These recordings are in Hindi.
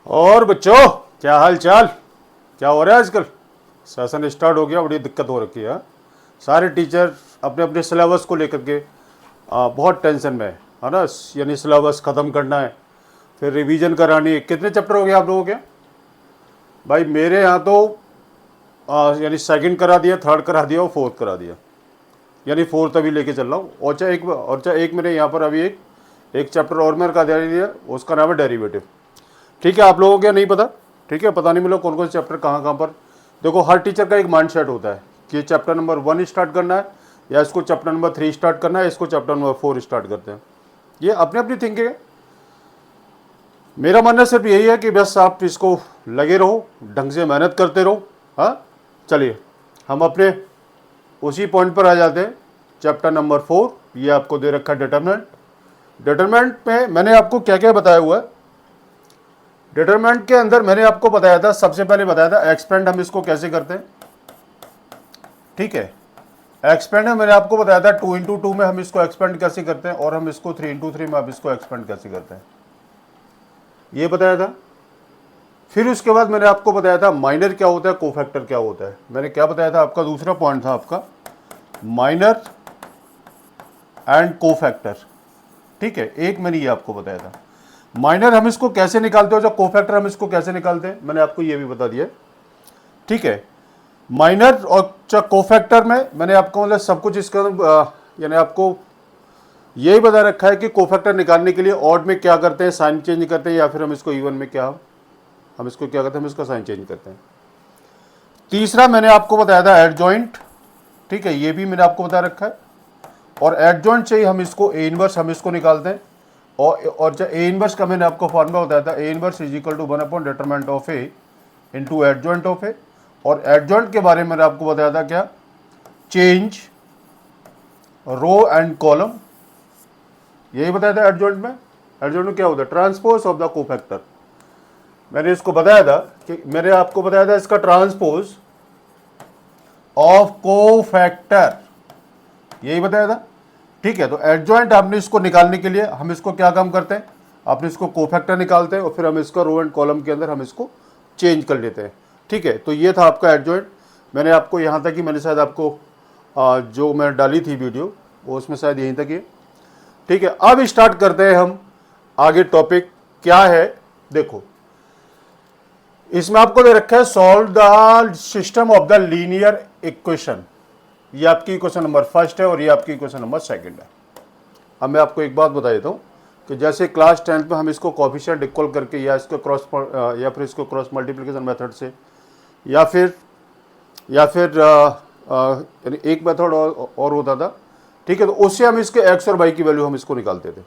और बच्चों, क्या हाल चाल, क्या हो रहा है आजकल? सेशन स्टार्ट हो गया, बड़ी दिक्कत हो रखी है। सारे टीचर अपने अपने सिलेबस को लेकर के बहुत टेंशन में है ना। यानी सिलेबस ख़त्म करना है, फिर रिवीजन करानी है। कितने चैप्टर हो गए आप लोगों के? भाई मेरे यहाँ तो यानी सेकंड करा दिया, थर्ड करा दिया और फोर्थ करा दिया। यानी फोर्थ अभी लेके चल रहा हूँ। और चाहे एक मेरे यहाँ पर अभी एक चैप्टर और मेरे का दे दिया, उसका नाम है डेरिवेटिव। ठीक है, आप लोगों को नहीं पता? ठीक है, पता नहीं मिला कौन कौन से चैप्टर कहाँ कहाँ पर। देखो, हर टीचर का एक माइंड सेट होता है कि चैप्टर नंबर 1 स्टार्ट करना है, या इसको चैप्टर नंबर 3 स्टार्ट करना है, इसको चैप्टर नंबर 4 स्टार्ट करते हैं। ये अपनी अपनी थिंकिंग है। मेरा मानना सिर्फ यही है कि बस आप इसको लगे रहो, ढंग से मेहनत करते रहो। हाँ, चलिए हम अपने उसी पॉइंट पर आ जाते हैं। चैप्टर नंबर 4 ये आपको दे रखा है डिटरमिनेंट। डिटरमिनेंट में मैंने आपको क्या क्या बताया हुआ है। डिटरमिनेंट के अंदर मैंने आपको बताया था, सबसे पहले बताया था एक्सपेंड हम इसको कैसे करते हैं। ठीक है, एक्सपेंड मैंने आपको बताया था 2 × 2 में हम इसको एक्सपेंड कैसे करते हैं, और हम इसको 3 × 3 में हम इसको एक्सपेंड कैसे करते हैं, ये बताया था। फिर उसके बाद मैंने आपको बताया था माइनर क्या होता है, कोफैक्टर क्या होता है। मैंने क्या बताया था, आपका दूसरा पॉइंट था आपका माइनर एंड कोफैक्टर। ठीक है, एक मैंने ये आपको बताया था। माइनर हम इसको कैसे निकालते हो, जो कोफैक्टर हम इसको कैसे निकालते हैं, मैंने आपको ये भी बता दिया। ठीक है, माइनर और कोफैक्टर में मैंने आपको मतलब सब कुछ इसका यानी आपको यही बता रखा है कि कोफैक्टर निकालने के लिए ऑड में क्या करते हैं, साइन चेंज करते हैं, या फिर हम इसको इवन में क्या हम इसको क्या करते हैं, हम इसका साइन चेंज करते हैं। तीसरा मैंने आपको बताया था एडजॉइंट। ठीक है, ये भी मैंने आपको बता रखा है। और एडजॉइंट से ही हम इसको ए इनवर्स हम इसको निकालते हैं। और जब ए इनवर्स का मैंने आपको फॉर्मूला बताया था, A inverse is equal to one by determinant of A into adjoint of A. और एडजॉइंट के बारे में मैंने आपको बताया था क्या, चेंज रो एंड कॉलम, यही बताया था एडजॉइंट में। एडजॉइंट में क्या होता है, ट्रांसपोज ऑफ द कोफैक्टर। मैंने इसको बताया था कि मैंने आपको बताया था इसका ट्रांसपोज ऑफ कोफैक्टर, यही बताया था। ठीक है, तो एडजॉइंट आपने इसको निकालने के लिए हम इसको क्या काम करते हैं, आपने इसको कोफैक्टर निकालते हैं और फिर हम इसका रो एंड कॉलम के अंदर हम इसको चेंज कर लेते हैं। ठीक है, तो ये था आपका एडजॉइंट। मैंने आपको यहाँ तक ही मैंने शायद आपको जो मैं डाली थी वीडियो वो उसमें शायद यहीं तक ही। ठीक है, अब स्टार्ट करते हैं हम आगे। टॉपिक क्या है, देखो इसमें आपको दे रखा है solve the system of the linear equation. ये आपकी इक्वेशन नंबर फर्स्ट है और ये आपकी इक्वेशन नंबर सेकंड है। अब मैं आपको एक बात बता देता हूँ कि जैसे क्लास 10th में हम इसको कोफिशिएंट इक्वल करके या इसको फिर इसको क्रॉस मल्टीप्लिकेशन मेथड से या फिर यानी एक मेथड और होता था। ठीक है, तो उससे हम इसके एक्स और वाई की वैल्यू हम इसको निकालते थे।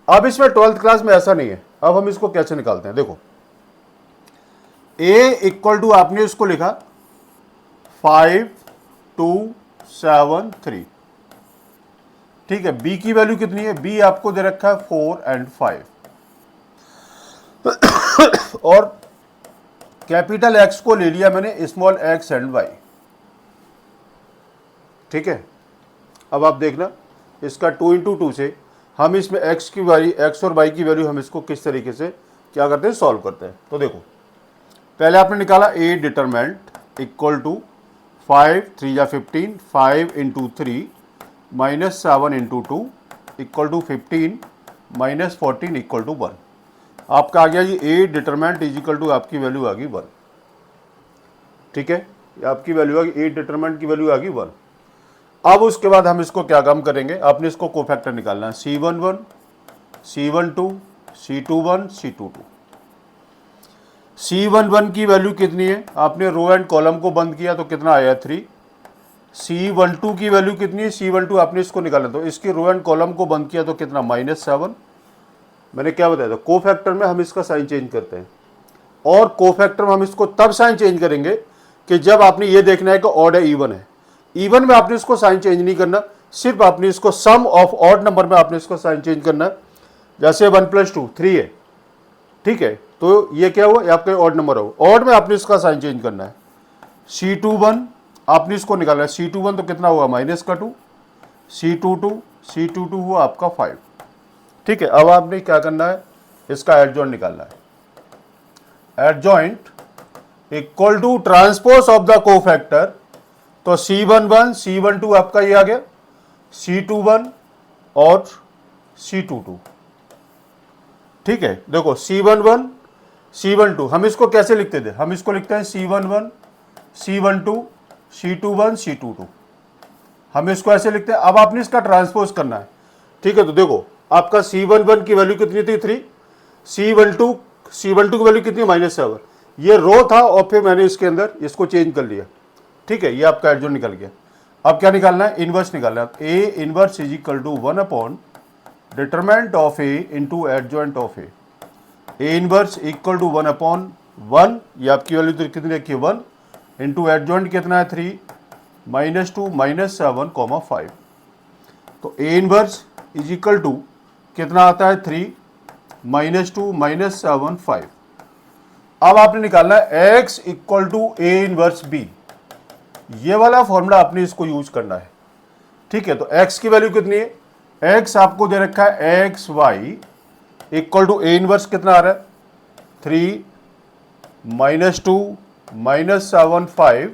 अब इसमें 12th क्लास में ऐसा नहीं है। अब हम इसको कैसे निकालते हैं, देखो ए इक्वल टू आपने इसको लिखा 5 2 7 3। ठीक है, बी की वैल्यू कितनी है, बी आपको दे रखा है 4 और 5। और कैपिटल एक्स को ले लिया मैंने स्मॉल एक्स एंड वाई। ठीक है, अब आप देखना इसका 2 × 2 से हम इसमें एक्स और वाई की वैल्यू हम इसको किस तरीके से क्या करते हैं, सॉल्व करते हैं। तो देखो पहले आपने निकाला ए डिटरमिनेंट इक्वल टू 5 3 या 15, 5 × 3 minus 7 × 2 equal to 15 minus 14 equal to 1। आपका आ गया ये A determinant is equal to आपकी वैल्यू आ गई 1। ठीक है, आपकी वैल्यू आ गई, ए डिटरमिनेंट की वैल्यू आ गई 1। अब उसके बाद हम इसको क्या काम करेंगे, आपने इसको कोफैक्टर निकालना है, C11 C12 C21 C22। C11 की वैल्यू कितनी है, आपने रो एंड कॉलम को बंद किया तो कितना आया 3। C12 की वैल्यू कितनी है, C12 आपने इसको निकाला तो इसकी रो एंड कॉलम को बंद किया तो कितना -7। मैंने क्या बताया था, कोफैक्टर में हम इसका साइन चेंज करते हैं। और कोफैक्टर में हम इसको तब साइन चेंज करेंगे कि जब आपने ये देखना है कि ऑड है इवन है। इवन में आपने इसको साइन चेंज नहीं करना, सिर्फ आपने इसको सम ऑफ ऑड नंबर में आपने इसको साइन चेंज करना है। जैसे 1 + 2 3 है। ठीक है, तो ये क्या हुआ, ये आपका ऑड नंबर हो, ऑड में आपने इसका साइन चेंज करना है। C21 आपने इसको निकालना है, C21 तो कितना हुआ -2, C22 हुआ आपका 5। ठीक है, अब आपने क्या करना है, इसका एडजॉइंट निकालना है। Adjoint equal to transpose of the cofactor, तो C11 C12 आपका ये आ गया, C21 और C22। ठीक है, देखो C11 C12 हम इसको कैसे लिखते थे, हम इसको लिखते हैं C11 C12 C21 C22, हम इसको ऐसे लिखते हैं। अब आपने इसका ट्रांसपोज करना है। ठीक है, तो देखो आपका C11 की वैल्यू कितनी थी 3, C12 की वैल्यू कितनी -7, ये रो था और फिर मैंने इसके अंदर इसको चेंज कर लिया। ठीक है, ये आपका एडजॉइंट निकल गया। अब क्या निकालना है, इनवर्स निकालना है। A inverse is equal to 1 upon determinant of A into adjoint of A. A inverse equal to 1 upon 1, ये आपकी वैल्यू तो कितनी रखी है 1, इंटू एडजॉइंट कितना है 3 -2 -7 5। तो A inverse is equal to कितना आता है 3 -2 -7 5। अब आपने निकालना है x equal to A inverse B, ये वाला फॉर्मूला आपने इसको यूज करना है। ठीक है, तो x की वैल्यू कितनी है, x आपको दे रखा है x y equal to A inverse कितना आ रहा है 3 -2 -7 5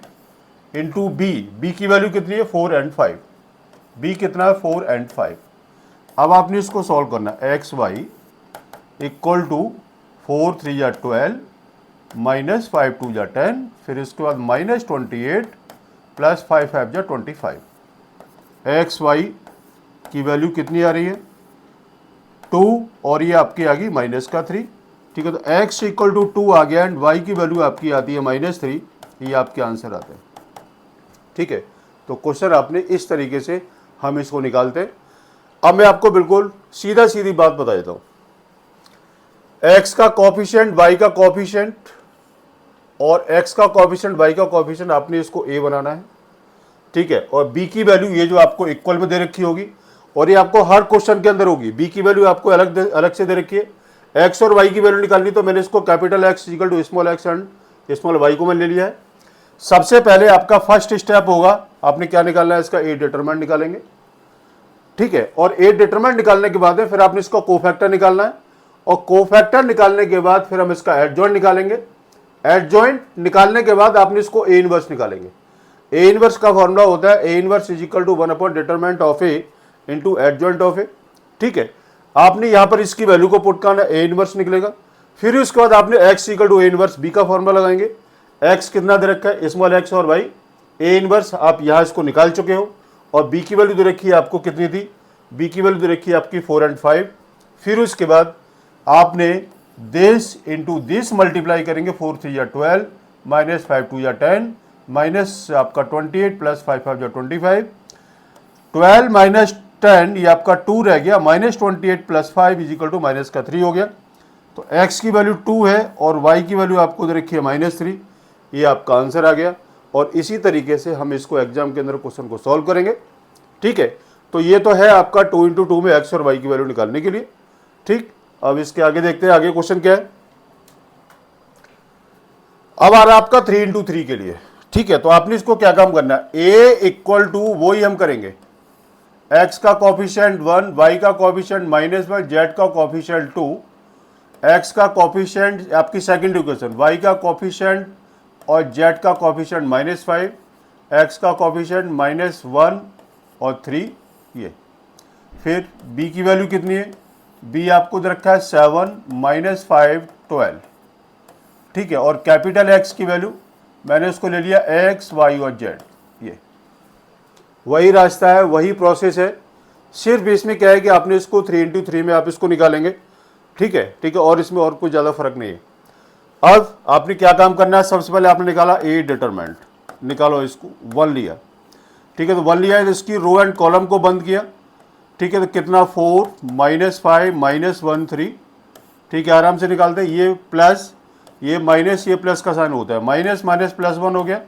इंटू बी की वैल्यू कितनी है 4 और 5, बी कितना है 4 और 5। अब आपने इसको सॉल्व करना है, एक्स वाई इक्वल टू 4 3 या 12 -5 2 या 10, फिर इसके बाद -28 प्लस 5 5 या 25। एक्स वाई की वैल्यू कितनी आ रही है 2 और ये आपकी आ गई -3। ठीक है, तो x इक्वल टू 2 आ गया एंड y की वैल्यू आपकी आती है -3, ये आपके आंसर आते हैं। ठीक है, तो क्वेश्चन आपने इस तरीके से हम इसको निकालते हैं। अब मैं आपको बिल्कुल सीधी बात बता देता हूं, x का कोफिशिएंट y का कोफिशिएंट और x का कोफिशिएंट y का कोफिशिएंट आपने इसको a बनाना है। ठीक है, और b की वैल्यू ये जो आपको इक्वल में दे रखी होगी और ये आपको हर क्वेश्चन के अंदर होगी। b की वैल्यू आपको अलग से दे रखी है। x और y की वैल्यू निकालनी, तो मैंने इसको capital X equal to small x and small y को मैंने ले लिया है। सबसे पहले आपका फर्स्ट स्टेप होगा, आपने क्या निकालना है, इसका a डिटरमिनेंट निकालेंगे। ठीक है, और a डिटरमिनेंट निकालने के बाद फिर आपने इसका कोफैक्टर निकालना है और कोफैक्टर निकालने के बाद फिर हम इसका एडजॉइंट निकालेंगे। एडजॉइंट निकालने के बाद आपने इसको ए इनवर्स निकालेंगे। ए इनवर्स का फॉर्मूला होता है A inverse is equal to 1 upon determinant of A into adjoint of A. ठीक है, आपने यहां पर इसकी वैल्यू को पुट करना, ए इनवर्स निकलेगा। फिर उसके बाद आपने x equal to A inverse B का फॉर्मूला लगाएंगे। एक्स कितना दे रखा है स्मॉल एक्स और वाई, ए इनवर्स आप यहां इसको निकाल चुके हो और बी की वैल्यू दे रखी है आपको कितनी थी, बी की वैल्यू दे रखी है आपकी 4 और 5। फिर उसके बाद आपने दिस इंटू दिस मल्टीप्लाई करेंगे, 4 3 या 12 -5 2 या 10 माइनस आपका 28 प्लस 5 5 या 25, 12 माइनस 10 ये आपका 2 रह गया, -28 प्लस 5 इज इक्वल टू -3 हो गया। तो x की वैल्यू 2 है और y की वैल्यू आपको दे रखी है -3, ये आपका आंसर आ गया। और इसी तरीके से हम इसको एग्जाम के अंदर क्वेश्चन को सॉल्व करेंगे। ठीक है, तो ये तो है आपका 2 × 2 में x और y की वैल्यू निकालने के लिए। ठीक, अब इसके आगे देखते हैं आगे क्वेश्चन क्या है। अब आ रहा है आपका 3 × 3 के लिए। ठीक है, तो आपने इसको क्या काम करना है, a इक्वल टू वो ही हम करेंगे, x का कोफिशिएंट 1, y का कोफिशिएंट -1, z का कोफिशिएंट 2, x का कोफिशिएंट आपकी सेकंड इक्वेशन, y का कोफिशिएंट और z का कोफिशिएंट -5, x का कोफिशिएंट -1 और 3 ये। फिर b की वैल्यू कितनी है, b आपको दे रखा है 7 -5 12। ठीक है, और कैपिटल X की वैल्यू मैंने उसको ले लिया x y और z। ये वही रास्ता है, वही प्रोसेस है, सिर्फ इसमें क्या है कि आपने इसको 3 × 3 में आप इसको निकालेंगे। ठीक है, और इसमें और कोई ज़्यादा फर्क नहीं है। अब आपने क्या काम करना है, सबसे पहले आपने निकाला ए डिटरमिनेंट, निकालो इसको 1 लिया। ठीक है, तो 1 लिया है तो इसकी रो एंड कॉलम को बंद किया। ठीक है, तो कितना 4 -5 -1 3। ठीक है, आराम से निकालते हैं, ये प्लस ये माइनस ये प्लस का साइन होता है, माइनस माइनस प्लस 1 हो गया।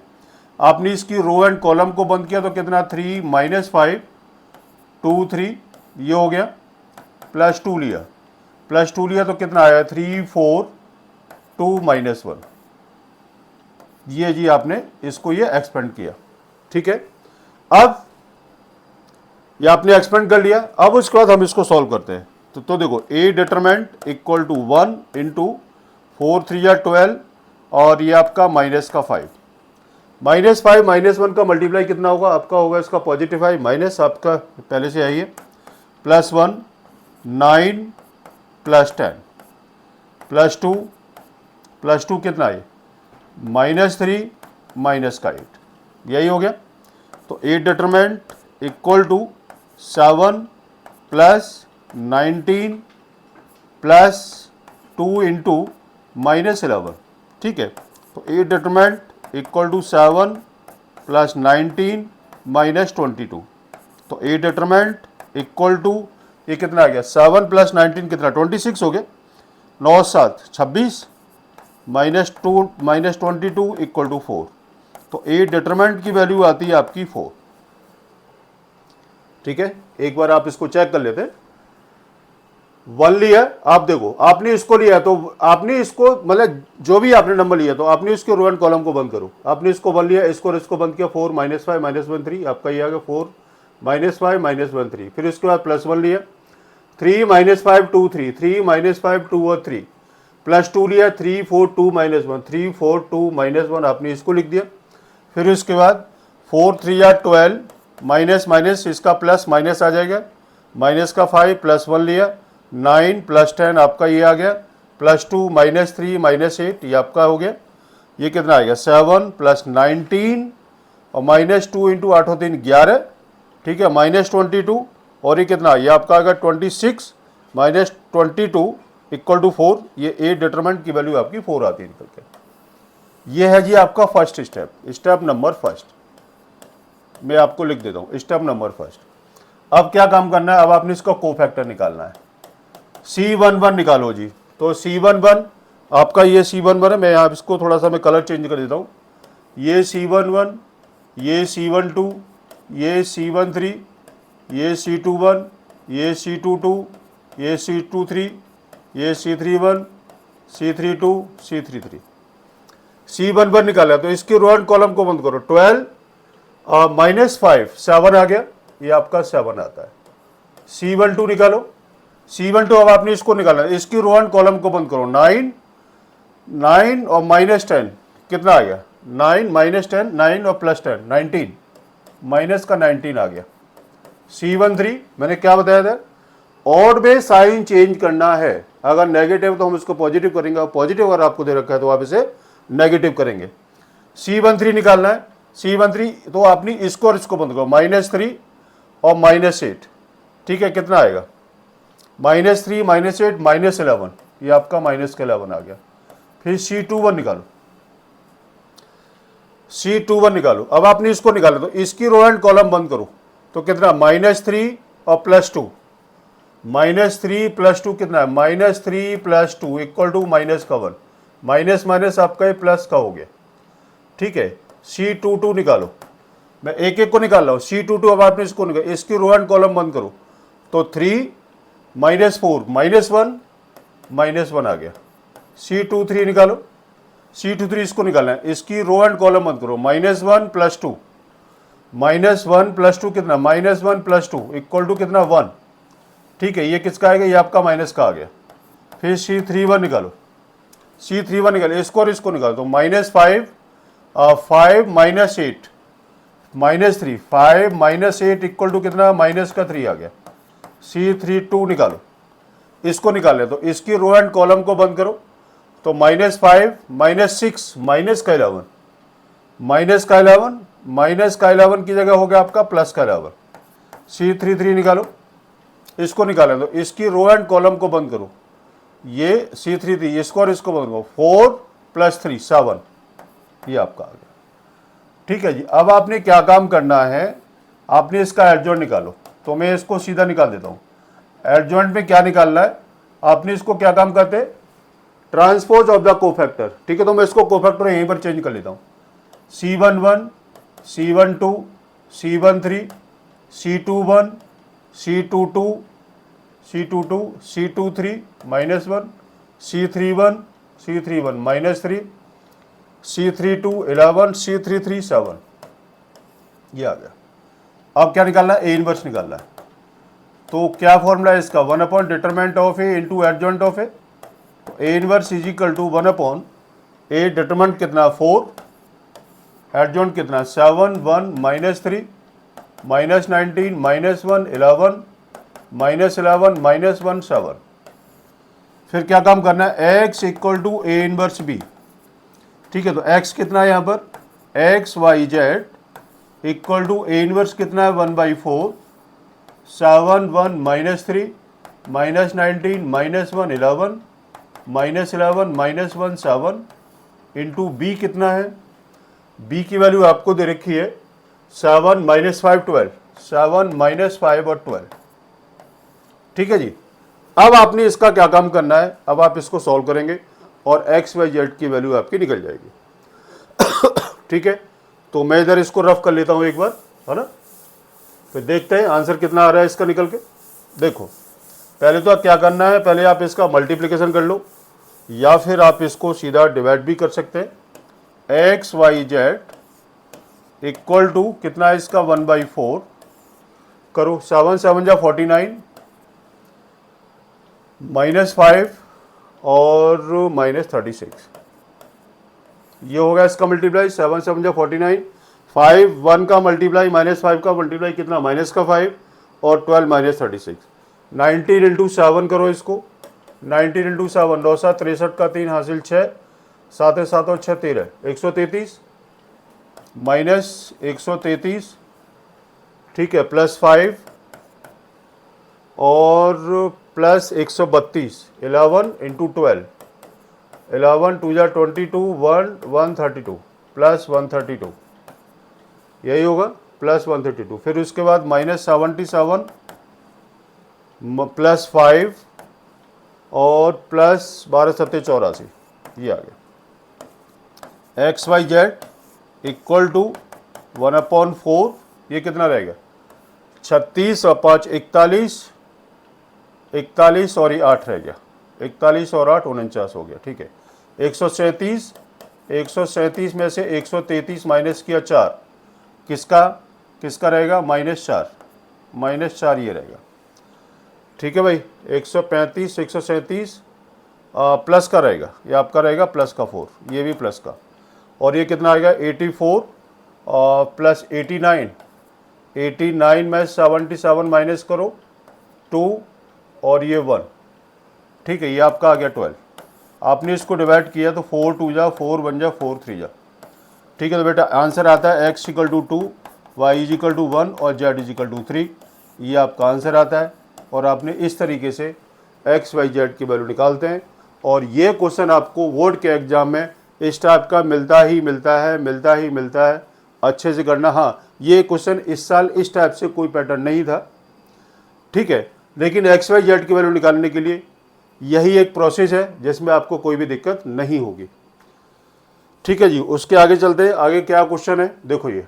आपने इसकी रो एंड कॉलम को बंद किया तो कितना 3 -5 2 3 ये हो गया, +2 लिया तो कितना आया 3 4 2 -1। ये जी आपने इसको ये एक्सपेंड किया। ठीक है, अब ये आपने एक्सपेंड कर लिया। अब उसके बाद हम इसको सॉल्व करते हैं। तो देखो a डिटरमिनेंट इक्वल टू 1 × 4 3 या 12 और ये आपका माइनस का 5, -5 -1 का मल्टीप्लाई कितना होगा आपका, होगा इसका +5 माइनस आपका पहले से आइए +1 9 +10 +2 +2 कितना है -3 माइनस का 8, यही हो गया। तो 8 डिटरमिनेंट इक्वल टू 7 + 19 + 2 इंटू -11, ठीक है। तो 8 डिटरमिनेंट इक्वल टू 7 + 19 - 22, तो 8 डिटरमिनेंट इक्वल टू ये कितना आ गया 7 + 19 कितना 26 हो गया, 9 7 26 -2 -22 इक्वल टू 4, तो 8 डिटरमिनेंट की वैल्यू आती है आपकी 4, ठीक है। एक बार आप इसको चेक कर लेते हैं। 1 लिया, आप देखो आपने इसको लिया तो आपने इसको मतलब जो भी आपने नंबर लिया तो आपने इसके रो एंड कॉलम को बंद करो, आपने इसको 1 लिया, इसको बंद किया 4 -5 -1 3, आपका ये आ गया 4 -5 -1 3, फिर उसके बाद +1 लिया 3 -5 2 3 3 -5 2 और 3, +2 लिया 3 4 2 -1 3 4 2 -1, आपने इसको लिख दिया। फिर उसके बाद 4 3 या 12 माइनस माइनस इसका प्लस माइनस आ जाएगा, माइनस का 5 +1 लिया 9 + 10 आपका ये आ गया, +2 -3 -8 ये आपका हो गया, ये कितना आएगा 7 + 19 और -2 इंटू 8 3 11, ठीक है, -22 और ये कितना ये आपका आएगा 26 -22 इक्वल टू 4, ये 8 डिटरमिनेंट की वैल्यू आपकी 4 आती है निकल के। ये है जी आपका first step, step number first मैं आपको लिख देता हूँ, स्टेप नंबर फर्स्ट। अब क्या काम करना है, अब आपने इसका कोफैक्टर निकालना है, C11 निकालो जी। तो C11 आपका ये C11 है, मैं यहाँ इसको थोड़ा सा मैं कलर चेंज कर देता हूँ, ये C11 ये C12 ये C13 ये C21 ये C22 ये C23 ये C31 C32 C33, C11 निकाला तो इसकी रो एंड कॉलम को बंद करो, 12 -5 7 आ गया, ये आपका 7 आता है। C12 निकालो, C12 अब आपने इसको निकालना है, इसकी रो एंड कॉलम को बंद करो, 9 9 और -10 कितना आ गया 9 -10 9 और +10 19, माइनस का 19 आ गया। C13 मैंने क्या बताया था, ऑड में साइन चेंज करना है, अगर नेगेटिव तो हम इसको पॉजिटिव करेंगे, पॉजिटिव अगर आपको दे रखा है तो आप इसे नेगेटिव करेंगे। C13 निकालना है, C13 तो आपने इसको और इसको बंद करो, -3 और -8, ठीक है, कितना आएगा -3 -8 -11, ये आपका -11 आ गया। फिर C21 निकालो, C21 निकालो, अब आपने इसको निकाला तो इसकी रो एंड कॉलम बंद करो, तो कितना -3 और +2, -3 +2 कितना है -3 +2 इक्वल टू -1, माइनस माइनस आपका ये प्लस का हो गया, ठीक है। C22 निकालो, मैं एक एक को निकाल रहा हूँ, C22 अब आपने इसको निकाल, इसकी रो एंड कॉलम बंद करो, तो 3 -4 -1 आ गया। C23 निकालो, C23 इसको निकालना है, इसकी रो एंड कॉलम बंद करो, -1 +2 -1 +2 कितना -1 +2 इक्वल टू कितना 1, ठीक है, ये किसका आएगा, ये आपका माइनस का आ गया। फिर C31 निकालो, C31 निकालो, इसको और इसको निकालो, तो -5 5 -8 -3 5 -8 इक्वल टू कितना माइनस का 3 आ गया। C32 निकालो, इसको निकाले तो इसकी रो एंड कॉलम को बंद करो, तो -5 -6 -11 -11 की जगह हो गया आपका +11। C33 निकालो, इसको निकाले तो इसकी रो एंड कॉलम को बंद करो, ये C33 इसको और इसको बंद करो, 4 + 3 7, ये आपका आ गया, ठीक है जी। अब आपने क्या काम करना है, आपने इसका एडजॉइंट निकालो, तो मैं इसको सीधा निकाल देता हूँ। एडजॉइंट में क्या निकालना है, आपने इसको क्या काम करते हैं, ट्रांसपोज ऑफ द कोफैक्टर, ठीक है, तो मैं इसको कोफैक्टर यहीं पर चेंज कर लेता हूँ, C11 C12 C13 C21 C22 C22 C23 -1 C31 -3 C32 11 C33 7, ये आ गया। अब क्या निकालना है, ए इनवर्स निकालना है, तो क्या फॉर्मूला है इसका, one by determinant of A into adjoint of A, A inverse is equal to 1/, A determinant कितना 4, एडजॉइंट कितना 7 1 -3 -19 -1 11 -11 -1 7। फिर क्या काम करना है, x equal to A inverse B. ठीक है, तो x कितना है यहाँ पर, x y z equal to A inverse कितना है 1/4, 7 1 -3 -19 -1 11 -11 -1 7 इंटू बी कितना है, b की वैल्यू आपको दे रखी है 7 -5 12, 7 -5 और 12। ठीक है जी। अब आपने इसका क्या काम करना है, अब आप इसको सॉल्व करेंगे और एक्स वाई जेड की वैल्यू आपकी निकल जाएगी। ठीक है, तो मैं इधर इसको रफ कर लेता हूं एक बार, है ना, फिर देखते हैं आंसर कितना आ रहा है इसका निकल के। देखो पहले तो क्या करना है, पहले आप इसका मल्टीप्लिकेशन कर लो या फिर आप इसको सीधा डिवाइड भी कर सकते हैं। X y z equal to कितना है इसका 1/4 करो, 7 7 जा 49 -5 और -36, ये हो गया इसका मल्टीप्लाई 7 7 जा 49, 5 1 का मल्टीप्लाई -5 का मल्टीप्लाई कितना -5 और 12 -36, 19 इंटू 7 करो इसको, 19 इंटू 7 9 7 63 का 3 हासिल 6, 7 7 और 6 13, 133 -133, ठीक है, +5 और +132, 11 इंटू 12, 11 2 जा 22, 132 +132, यही होगा +132। फिर उसके बाद -77 +5 और +12 7 84, ये आ गया। X y z equal to 1/4, ये कितना रहेगा 36 और 5 41, 41 और ये 8 रह गया, 41 और 8 49 हो गया। ठीक है, 137, 137 में से 133 माइनस किया 4, किसका किसका रहेगा -4 ये रहेगा। ठीक है भाई, 135 137 प्लस का रहेगा, ये आपका रहेगा प्लस का 4, ये भी प्लस का, और ये कितना आएगा 84 प्लस 89, 89 में 77 माइनस करो 2 और ये 1। ठीक है, ये आपका आ गया 12। आपने इसको डिवाइड किया तो 4 2 जा 4 1 जा 4 3 जा। ठीक है, तो बेटा आंसर आता है x equal to 2, y is equal to 1 और z इज इक्वल टू 3, ये आपका आंसर आता है। और आपने इस तरीके से x y z की वैल्यू निकालते हैं। और ये क्वेश्चन आपको बोर्ड के एग्जाम में इस टाइप का मिलता ही मिलता है, अच्छे से करना। हाँ, ये क्वेश्चन इस साल इस टाइप से कोई पैटर्न नहीं था। ठीक है, लेकिन एक्स वाई जेड की वैल्यू निकालने के लिए यही एक प्रोसेस है जिसमें आपको कोई भी दिक्कत नहीं होगी। ठीक है जी, उसके आगे चलते हैं। आगे क्या क्वेश्चन है, देखो ये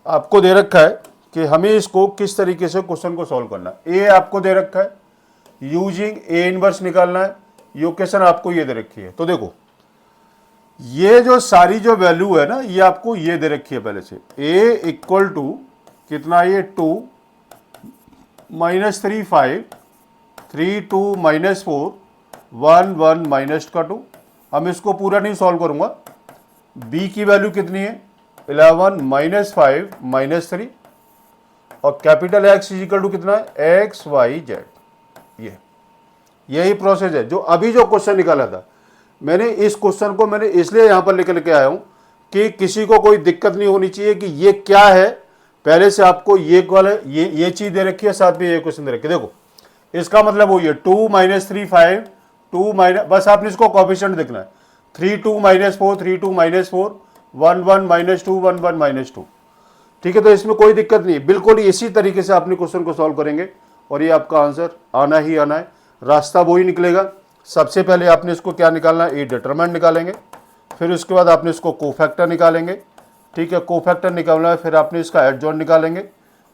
आपको दे रखा है कि हमें इसको किस तरीके से क्वेश्चन को सॉल्व करना है। ए आपको दे रखा है, यूजिंग ए इनवर्स निकालना है, इक्वेशन आपको ये दे रखी है। तो देखो ये जो सारी जो वैल्यू है ना, ये आपको ये दे रखी है पहले से। ए इक्वल टू कितना, ये 2 -3 5 3 2 -4 1 1 -2। हम इसको पूरा नहीं सॉल्व करूंगा। b की वैल्यू कितनी है 11 -5 -3 और capital X is equal to कितना है एक्स वाई जेड। यही प्रोसेस है जो अभी जो क्वेश्चन निकाला था। मैंने इस क्वेश्चन को मैंने इसलिए यहां पर लेकर के आया हूं कि किसी को कोई दिक्कत नहीं होनी चाहिए कि ये क्या है। पहले से आपको ये वाला ये चीज दे रखी है, साथ में ये क्वेश्चन दे रखी है। देखो इसका मतलब वो ये 2 -3 5 2 बस आपने इसको कोएफिशिएंट देखना है। 3 2 -4 3 2 -4 1 1 -2 1 1 -2। ठीक है, तो इसमें कोई दिक्कत नहीं है। बिल्कुल इसी तरीके से आपने क्वेश्चन को सॉल्व करेंगे और ये आपका आंसर आना ही आना है। रास्ता वो ही निकलेगा। सबसे पहले आपने इसको क्या निकालना है, ए डिटरमिनेंट निकालेंगे, फिर उसके बाद आपने इसको कोफैक्टर निकालेंगे। ठीक है, कोफैक्टर निकालना है, फिर आपने इसका एडजॉइंट निकालेंगे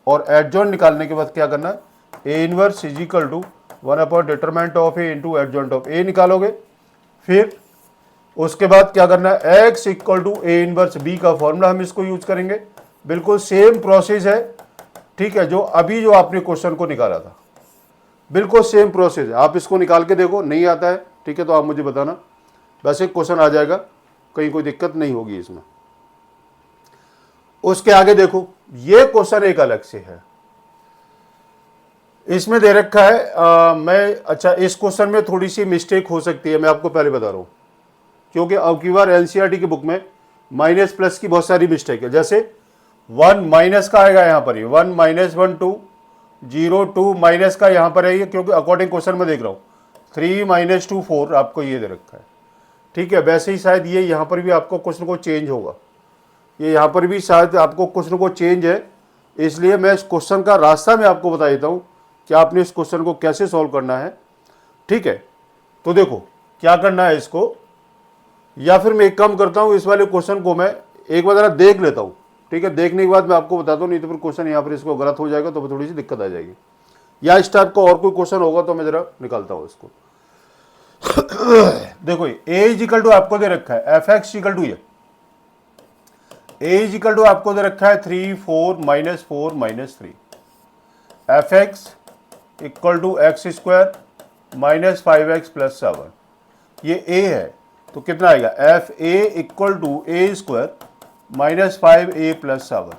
और एडजॉइंट निकालने के बाद क्या करना है, A inverse is equal to 1 determinant of A into adjoint of A निकालोगे। फिर उसके बाद क्या करना है, X equal to A inverse B का फॉर्मूला हम इसको यूज करेंगे। बिल्कुल सेम प्रोसेस है। ठीक है, जो अभी जो आपने क्वेश्चन को निकाला था बिल्कुल सेम प्रोसेस है। आप इसको निकाल के देखो, नहीं आता है ठीक है तो आप मुझे बताना। वैसे क्वेश्चन आ जाएगा, कहीं कोई दिक्कत नहीं होगी इसमें। उसके आगे देखो, ये क्वेश्चन एक अलग से है। इसमें दे रखा है अच्छा, इस क्वेश्चन में थोड़ी सी मिस्टेक हो सकती है, मैं आपको पहले बता रहा हूं, क्योंकि अब की बार एनसीईआरटी की बुक में माइनस प्लस की बहुत सारी मिस्टेक है। जैसे 1 माइनस का आएगा यहाँ पर, ही 1 माइनस 1 2 0 2 माइनस का यहाँ पर है ये, क्योंकि अकॉर्डिंग क्वेश्चन में देख रहा हूँ 3 माइनस 2 4 आपको ये दे रखा है। ठीक है, वैसे ही शायद ये यहाँ पर भी आपको क्वेश्चन को चेंज होगा, ये यहाँ पर भी शायद आपको क्वेश्चन को चेंज है, इसलिए मैं इस क्वेश्चन का रास्ता मैं आपको बता देता हूँ कि आपने इस क्वेश्चन को कैसे सॉल्व करना है। ठीक है, तो देखो क्या करना है इसको, या फिर मैं एक काम करता हूँ, इस वाले क्वेश्चन को मैं एक बार जरा देख लेता हूँ। ठीक है, देखने के बाद मैं आपको बताता हूँ, नहीं तो फिर क्वेश्चन यहाँ पर इसको गलत हो जाएगा तो थोड़ी सी दिक्कत आ जाएगी, या इस टाइप का और कोई क्वेश्चन होगा तो मैं जरा निकालता हूँ इसको। देखो ए इज इक्वल टू आपको दे रखा है एफ एक्स इक्वल टू, ये ए इज इक्वल टू आपको दे रखा है 3 4 minus 4 minus 3, f x equal to x square minus 5x plus 7, ये ए है तो कितना आएगा f A equal to A square minus 5a plus 7।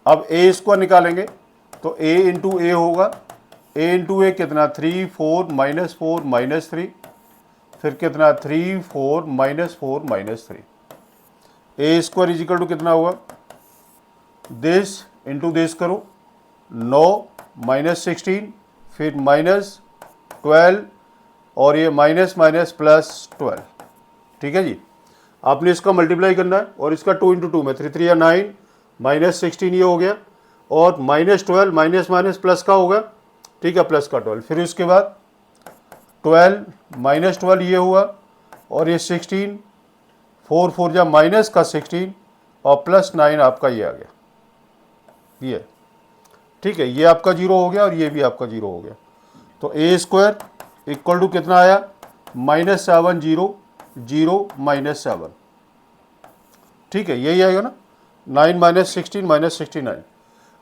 अब ए स्क्वायर निकालेंगे तो a इंटू ए होगा, a इंटू ए कितना 3 4 माइनस 4 माइनस 3, फिर कितना 3 4 minus 4 minus 3, A square is equal to कितना हुआ, दिस इंटू दिस करो 9 माइनस 16, फिर माइनस 12 और ये माइनस माइनस प्लस 12। ठीक है जी, आपने इसका मल्टीप्लाई करना है और इसका 2 इंटू 2 में 3 3 या 9 माइनस 16 ये हो गया, और माइनस 12 माइनस माइनस प्लस का होगा। ठीक है, प्लस का 12, फिर उसके बाद 12 माइनस 12 ये हुआ, और ये 16 4 4 या माइनस का 16 और प्लस 9 आपका ये आ गया ये। ठीक है, ये आपका 0 हो गया और ये भी आपका 0 हो गया, तो ए स्क्वायर इक्वल टू कितना आया माइनस 7 0 0 माइनस 7। ठीक है, यही आएगा ना, 9 माइनस 16 माइनस 69।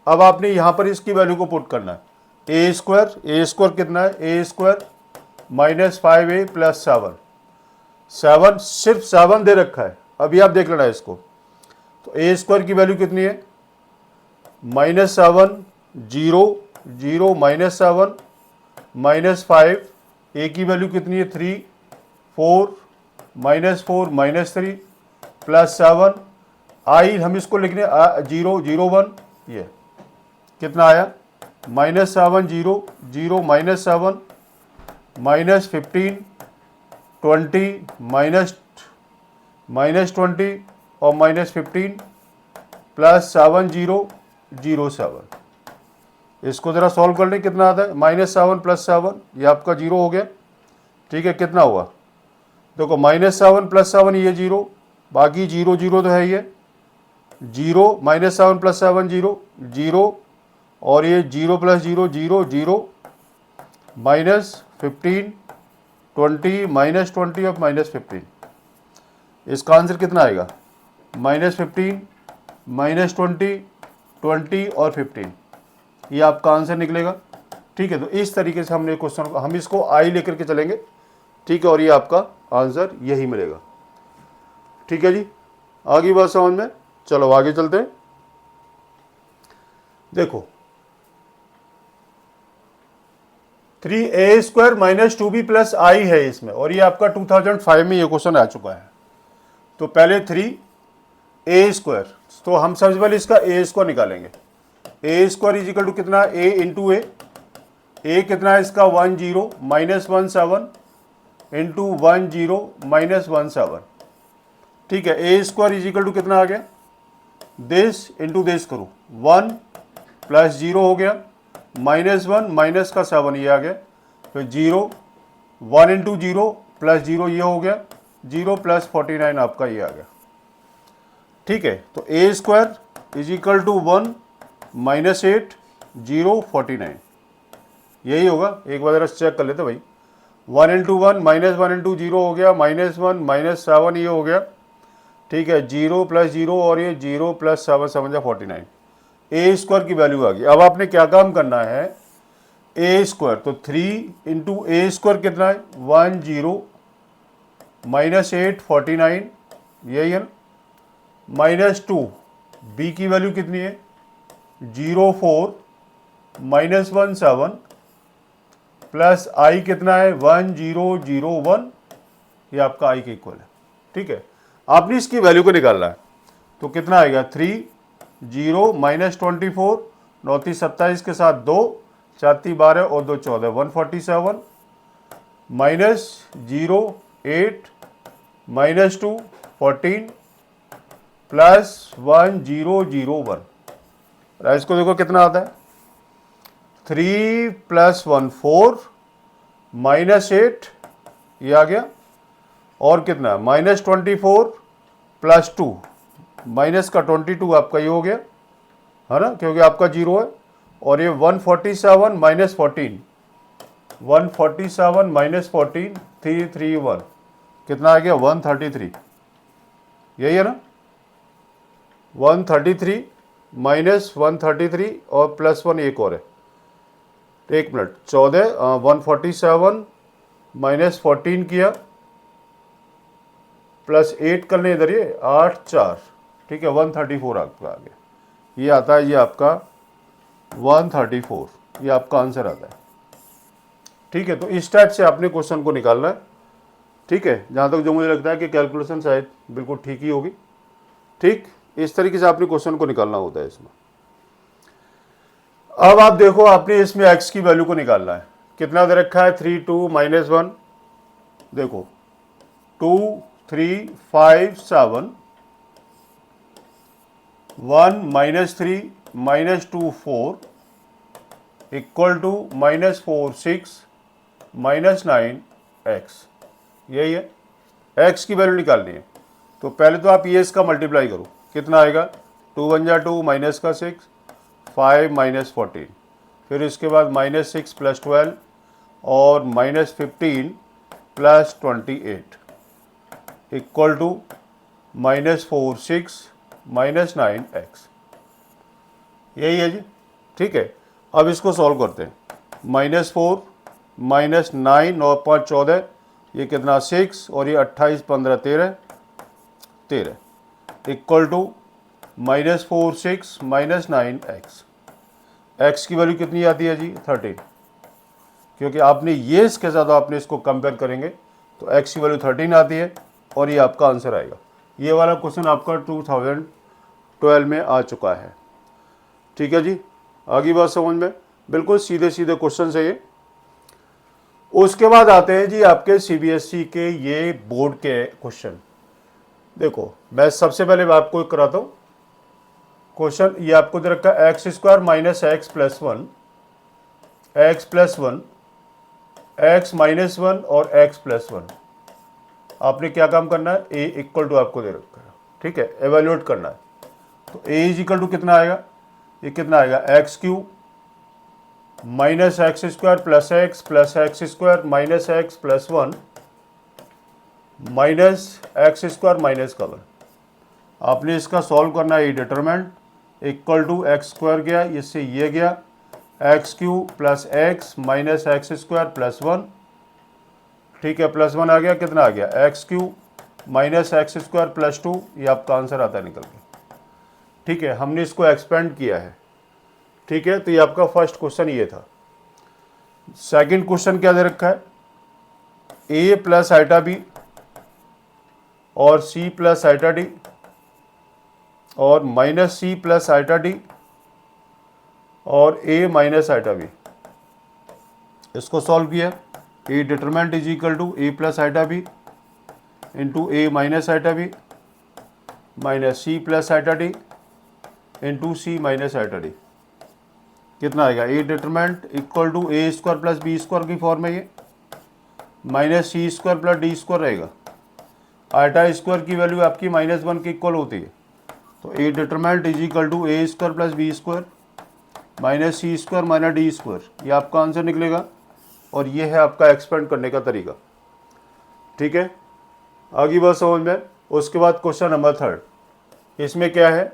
अब आपने यहाँ पर इसकी वैल्यू को पुट करना है, ए स्क्वायर कितना है, ए स्क्वायर माइनस 5a प्लस 7, 7 सिर्फ 7 दे रखा है, अभी आप देख लेना है इसको। तो ए स्क्वायर की वैल्यू कितनी है माइनस 7 0 0 माइनस 7 माइनस 5, ए की वैल्यू कितनी है 3 4 माइनस 4 माइनस 3 प्लस 7, आई हम इसको लिख रहे हैं 0 0 1, ये कितना आया माइनस 7 0 0 माइनस 7 माइनस 15 20 माइनस 20 और माइनस 15 प्लस 7 0 0 7। इसको ज़रा सॉल्व कर लें, कितना आता है माइनस 7 प्लस 7, ये आपका 0 हो गया। ठीक है, कितना हुआ देखो माइनस 7 प्लस 7 ये 0, बाकी 0 0 तो है ये 0, माइनस 7 प्लस 7 0 0, और ये 0 प्लस 0 0 0 माइनस 15 20 माइनस 20 और माइनस 15। इसका आंसर कितना आएगा माइनस 15 माइनस 20 20 और 15, ये आपका आंसर निकलेगा। ठीक है, तो इस तरीके से हमने क्वेश्चन हम इसको आई लेकर के चलेंगे। ठीक है, और ये आपका आंसर यही मिलेगा। ठीक है जी, आगे बात समझ में, चलो आगे चलते हैं। देखो 3a square minus 2b plus आई है इसमें, और ये आपका 2005 में ये क्वेश्चन आ चुका है। तो पहले 3a स्क्वायर, तो हम सबसे पहले इसका a स्क्वायर निकालेंगे। a square is equal to कितना a इंटू ए कितना है इसका 1 0 माइनस 1 7 इंटू 1 0 माइनस 1 7। ठीक है, ए स्क्वायर इज इक्वल टू कितना आ गया, दिस इंटू दिस करो 1 प्लस 0 हो गया, माइनस 1 माइनस का 7 ये आ गया, फिर 0 1 इंटू 0 प्लस 0 ये हो गया, 0 प्लस 49 आपका ये आ गया। ठीक है, तो A square is equal to 1 minus 8 0 49, यही होगा। एक बार जरा चेक कर लेते भाई, 1 इंटू 1 माइनस 1 इंटू 0 हो गया, माइनस 1 माइनस 7 ये हो गया। ठीक है, 0 प्लस 0 और ये 0 प्लस 7 7 49, ए स्क्वायर की वैल्यू आ गई। अब आपने क्या काम करना है, ए स्क्वायर तो 3 इंटू ए स्क्वायर कितना है 1 0 -8 49, यही है ना। -2 b की वैल्यू कितनी है 0 4 -1 7 प्लस i कितना है 1 0 0 1, ये आपका i के इक्वल है। ठीक है, आपने इसकी वैल्यू को निकालना है तो कितना आएगा 3 0 -24 9 27 के साथ 2 4 12 और 2 14 147 -0 8 -2 14 प्लस 1 0 0 1। इसको देखो कितना आता है 3 + 1 4 -8 ये आ गया, और कितना -24 + 2 माइनस का 22 आपका ये हो गया है ना, क्योंकि आपका 0 है। और ये 147 - 14 147 - 14 331 कितना आ गया 133, यही है ना। 133 - 133 और +1 एक और है, एक मिनट 14 147 - 14 किया +8 कर लें इधर, ये 8 4, ठीक है 134 आपका आ गया। ये आता है, ये आपका 134, ये आपका आंसर आता है। ठीक है, तो इस टाइप से आपने क्वेश्चन को निकालना है। ठीक है, जहाँ तक जो मुझे लगता है कि कैलकुलेशन शायद बिल्कुल ठीक ही होगी। ठीक, इस तरीके से आपने क्वेश्चन को निकालना होता है इसमें। अब आप देखो, आपने इसमें x की वैल्यू को निकालना है। कितना दे रखा है 3 2 -1, देखो 2 3 5 7 1 -3 -2 4 इक्वल टू -4 6 -9 x, यही है। x की वैल्यू निकालनी है तो पहले तो आप ये इसका मल्टीप्लाई करो, कितना आएगा 2 1 जा 2 माइनस का 6 5 -14, फिर इसके बाद -6 + 12 और -15 + 28 इक्वल टू -4 6 -9 x, यही है जी। ठीक है, अब इसको सॉल्व करते हैं। -4 -9 और 5 14, ये कितना 6 और ये 28 15 13 13 इक्वल टू -4 6 -9 x। x की वैल्यू कितनी आती है जी 13, क्योंकि आपने ये इसके साथ आपने इसको कंपेयर करेंगे तो x की वैल्यू 13 आती है और ये आपका आंसर आएगा। ये वाला क्वेश्चन आपका 2012 में आ चुका है। ठीक है जी, आगे बात समझ में, बिल्कुल सीधे सीधे क्वेश्चन है ये। उसके बाद आते हैं जी आपके CBSE के ये बोर्ड के क्वेश्चन। देखो, मैं सबसे पहले आपको कराता हूँ क्वेश्चन। ये आपको दे रखा है x² - x + 1 x + 1 x - 1 और x + 1। आपने क्या काम करना है, a इक्वल टू आपको दे रखा है, ठीक है, एवेल्यूएट करना है। तो a इक्वल टू कितना आएगा, ये कितना आएगा x³ - x² + x + x² - x + 1 -x² - 1। आपने इसका सॉल्व करना है, डिटरमिनेंट इक्वल टू x² गया, इससे ये गया x³ + x - x² + 1, ठीक है, +1 आ गया, कितना आ गया x³ - x² + 2, ये आपका आंसर आता है निकल के। ठीक है, हमने इसको एक्सपेंड किया है। ठीक है, तो ये आपका फर्स्ट क्वेश्चन ये था। सेकंड क्वेश्चन क्या दे रखा है, a + i और c + i और -c + i और a - i। इसको सॉल्व किया, a determinant is equal to a + i into a - i minus c + i into c - i। कितना आएगा, a determinant equal to a² + b² की फॉर्म में, ये -c² + d² रहेगा। आटा स्क्वायर की वैल्यू आपकी -1 के इक्वल होती है, तो a determinant is equal to a² + b² minus c² - d², ये आपका आंसर निकलेगा। और ये है आपका एक्सपेंड करने का तरीका। ठीक है, आगे बात समझ में। उसके बाद क्वेश्चन नंबर 3, इसमें क्या है,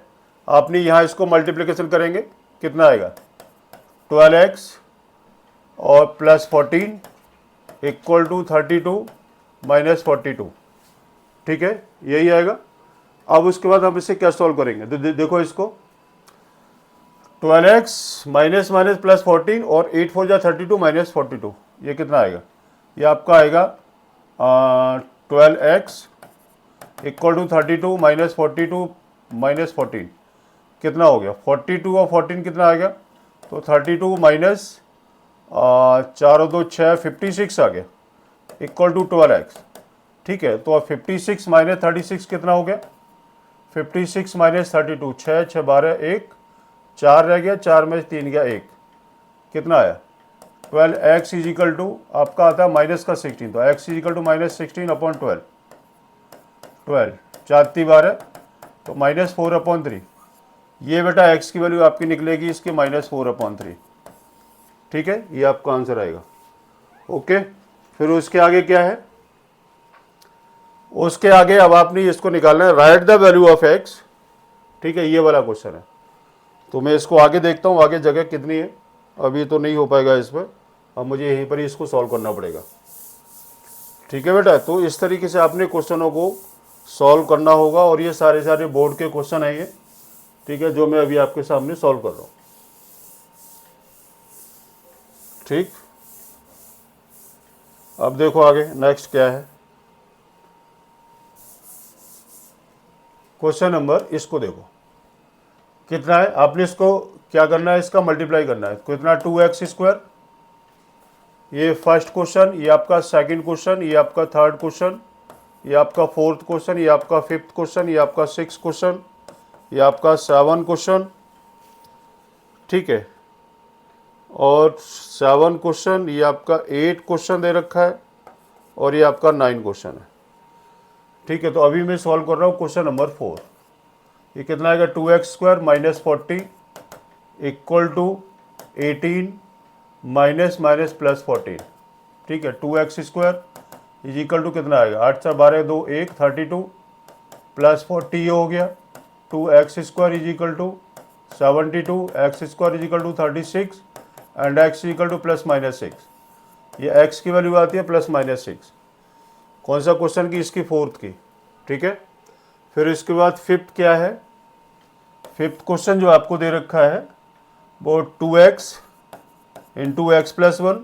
आपने यहाँ इसको मल्टीप्लिकेशन करेंगे, कितना आएगा 12x और +14 इक्वल टू 32 - 42। ठीक है, यही आएगा। अब उसके बाद हम इसे क्या सॉल्व करेंगे, तो देखो इसको 12x माइनस माइनस प्लस 14 और 8 4 जा 32 माइनस 42, ये कितना आएगा, ये आपका आएगा 12x equal to 32 minus 42 minus 14, कितना हो गया 42 और 14 कितना आएगा, तो 32 माइनस 4 और 2 6 56 आ गया इक्वल टू 12x। ठीक है, तो अब 56 माइनस 36 कितना हो गया, 56 माइनस 32, 6 6 12 1 4 रह गया, 4 में 3 गया 1, कितना आया 12x इज इक्वल टू आपका आता है माइनस का 16, तो x is equal to minus 16 upon 12, 4 3 12, तो माइनस 4 अपॉन 3, ये बेटा x की वैल्यू आपकी निकलेगी इसके माइनस 4 अपॉन 3। ठीक है, ये आपका आंसर आएगा। ओके, फिर उसके आगे क्या है, उसके आगे अब आपने इसको निकालना है, right the value of x। ठीक है, ये वाला क्वेश्चन है, तो मैं इसको आगे देखता हूँ आगे जगह कितनी है, अभी तो नहीं हो पाएगा इस पर, अब मुझे यहीं पर ही इसको सॉल्व करना पड़ेगा। ठीक है बेटा, तो इस तरीके से आपने क्वेश्चनों को सॉल्व करना होगा, और ये सारे बोर्ड के क्वेश्चन हैं ये, ठीक है, जो मैं अभी आपके सामने सॉल्व कर रहा हूँ। ठीक, अब देखो आगे नेक्स्ट क्या है, क्वेश्चन नंबर, इसको देखो कितना है, आपने इसको क्या करना है, इसका मल्टीप्लाई करना है, कितना 2x², ये फर्स्ट क्वेश्चन, ये आपका सेकंड क्वेश्चन, ये आपका थर्ड क्वेश्चन, ये आपका फोर्थ क्वेश्चन, ये आपका फिफ्थ क्वेश्चन, ये आपका सिक्स क्वेश्चन, ये आपका 7 क्वेश्चन। ठीक है, और 7 क्वेश्चन, ये आपका 8 क्वेश्चन दे रखा है, और ये आपका 9 क्वेश्चन है। ठीक है, तो अभी मैं सॉल्व कर रहा हूँ क्वेश्चन नंबर 4, ये कितना आएगा 2x² minus 40 equal to 18 minus minus plus 14। ठीक है, 2x² इज इक्वल टू कितना आएगा, 8 4 12 2 1 32 प्लस 40 ये हो गया, 2x² is equal to 72, x² is equal to 36 and x is equal to plus minus 6, ये x की वैल्यू आती है प्लस माइनस 6। कौन सा क्वेश्चन की, इसकी फोर्थ की। ठीक है, फिर इसके बाद फिफ्थ क्या है, फिफ्थ क्वेश्चन जो आपको दे रखा है वो 2x इंटू एक्स प्लस 1,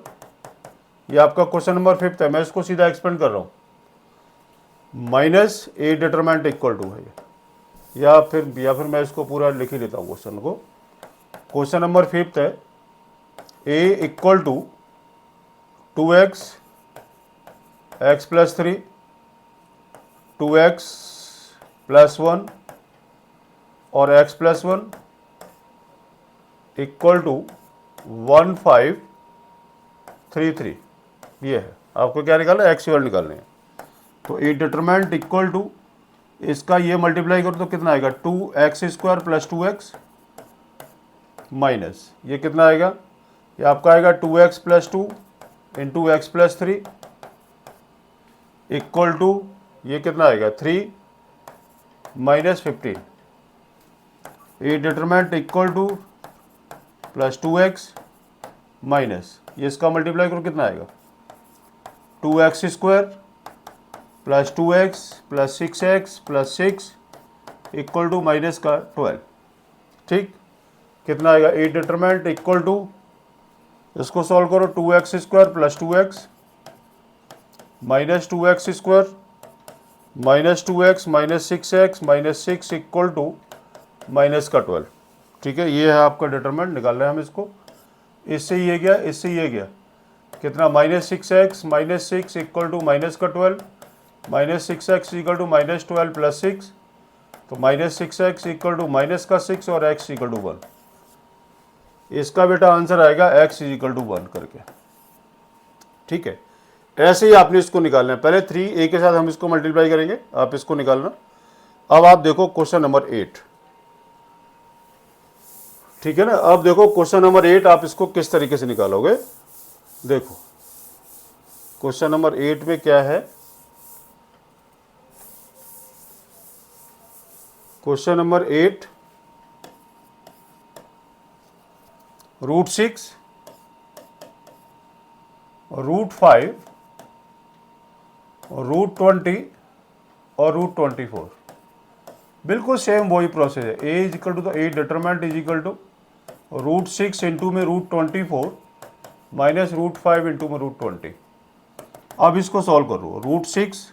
ये आपका क्वेश्चन नंबर फिफ्थ है, मैं इसको सीधा एक्सपेंड कर रहा हूँ, minus A determinant equal to है, या फिर मैं इसको पूरा लिख ही लेता हूँ क्वेश्चन को। क्वेश्चन नंबर फिफ्थ है, A equal to 2x x plus 3 2x plus 1 और x प्लस 1 इक्वल टू 1533, ये है आपको क्या निकालना है, एक्स की वैल्यू निकालनी है। तो ए डिटरमिनेंट इक्वल टू इसका ये मल्टीप्लाई करो तो कितना आएगा 2x² प्लस 2x माइनस ये कितना आएगा, ये आपका आएगा 2x plus 2 into X plus 3 equal to ये कितना आएगा 3 minus 15। A determinant equal to plus 2x minus ये इसका मल्टीप्लाई करो कितना आएगा 2x² plus 2x plus 6x plus 6 equal to minus का 12। ठीक, कितना आएगा ए डिटरमिनेंट इक्वल टू, इसको सॉल्व करो 2x² plus 2x minus 2x² minus 2x minus 6x minus 6 equal to minus का 12। ठीक है, ये है आपका डिटरमिनेंट, निकालना है हम इसको, इससे ये गया इससे ये गया, कितना minus 6x minus 6 equal to minus का 12, minus 6x equal to minus 12 plus 6, तो minus 6x equal to minus का 6 और x इक्वल टू 1। इसका बेटा आंसर आएगा x इज इक्वल टू 1 करके। ठीक है, ऐसे ही आपने इसको निकालना है, पहले 3a के साथ हम इसको मल्टीप्लाई करेंगे, आप इसको निकालना। अब आप देखो क्वेश्चन नंबर 8, ठीक है ना, अब देखो क्वेश्चन नंबर 8 आप इसको किस तरीके से निकालोगे। देखो क्वेश्चन नंबर 8 में क्या है, क्वेश्चन नंबर 8 √6 √5 √20 और √24, बिल्कुल सेम वही प्रोसेस है। A is equal to the A determinant is equal to √6 into में √24 माइनस √5 इंटू में √20। अब इसको सॉल्व करो, √6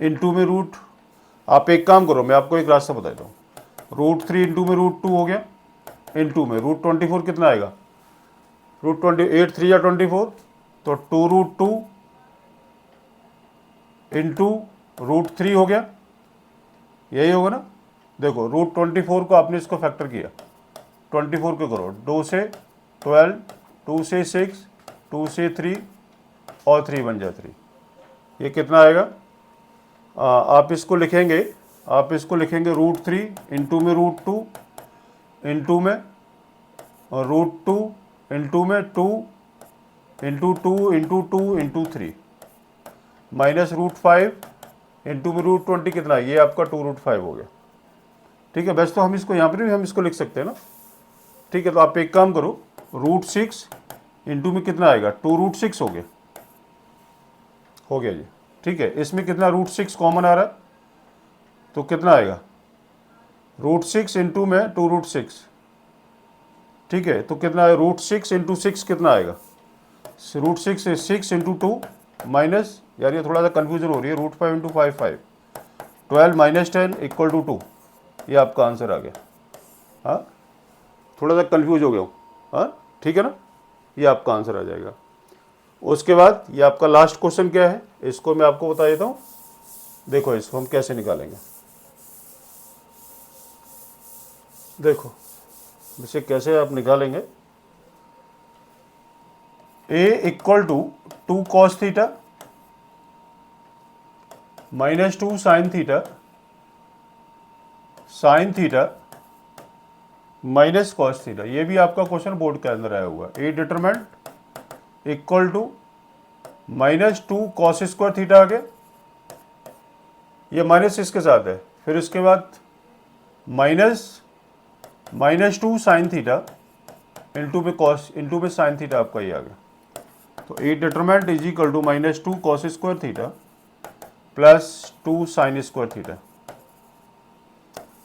इंटू में रूट, आप एक काम करो, मैं आपको एक रास्ता बताता हूँ, √3 इंटू में √2 हो गया, इंटू में √24 कितना आएगा, √28 3 या 24, तो 2√2 इंटू √3 हो गया, यही होगा ना। देखो √24 को आपने इसको फैक्टर किया, 24 को करो, 2 से 12, 2 से 6, 2 से 3 और 3 बन जाए 3, ये कितना आएगा, आप इसको लिखेंगे √3 इंटू में √2 इंटू में √2 इंटू में 2 into 2 into 2 into 3 minus √5 into में √20 कितना है, ये आपका 2√5 हो गया। ठीक है, वैसे तो हम इसको यहाँ पर भी हम इसको लिख सकते हैं ना। ठीक है, तो आप एक काम करो, √6 इंटू में कितना आएगा, 2√6 हो गया जी। ठीक है, इसमें कितना √6 कॉमन आ रहा है, तो कितना आएगा, √6 इंटू में 2√6। ठीक है, तो कितना है, √6 इंटू 6 कितना आएगा, √6 से 6 इंटू 2 माइनस, यार ये थोड़ा सा कन्फ्यूजन हो रही है, √5 इंटू 5 5, 12 माइनस 10 इक्वल टू 2, ये आपका आंसर आ गया। हाँ, थोड़ा सा कन्फ्यूज हो गया हूँ। हाँ ठीक है ना, ये आपका आंसर आ जाएगा। उसके बाद ये आपका लास्ट क्वेश्चन क्या है, इसको मैं आपको बता देता हूँ। देखो इसको हम कैसे निकालेंगे, देखो इसे कैसे आप निकालेंगे। a equal to 2 cos theta minus 2 sine theta minus cos theta, ये भी आपका क्वेश्चन बोर्ड के अंदर आया हुआ है। A determinant equal to -2 cos square theta आ गया, ये माइनस इसके साथ है, फिर उसके बाद -2 साइन थीटा इंटू में कॉस इंटू में साइन थीटा आपका ये आ गया। तो A determinant is equal to -2 cos square theta plus 2 sine square theta.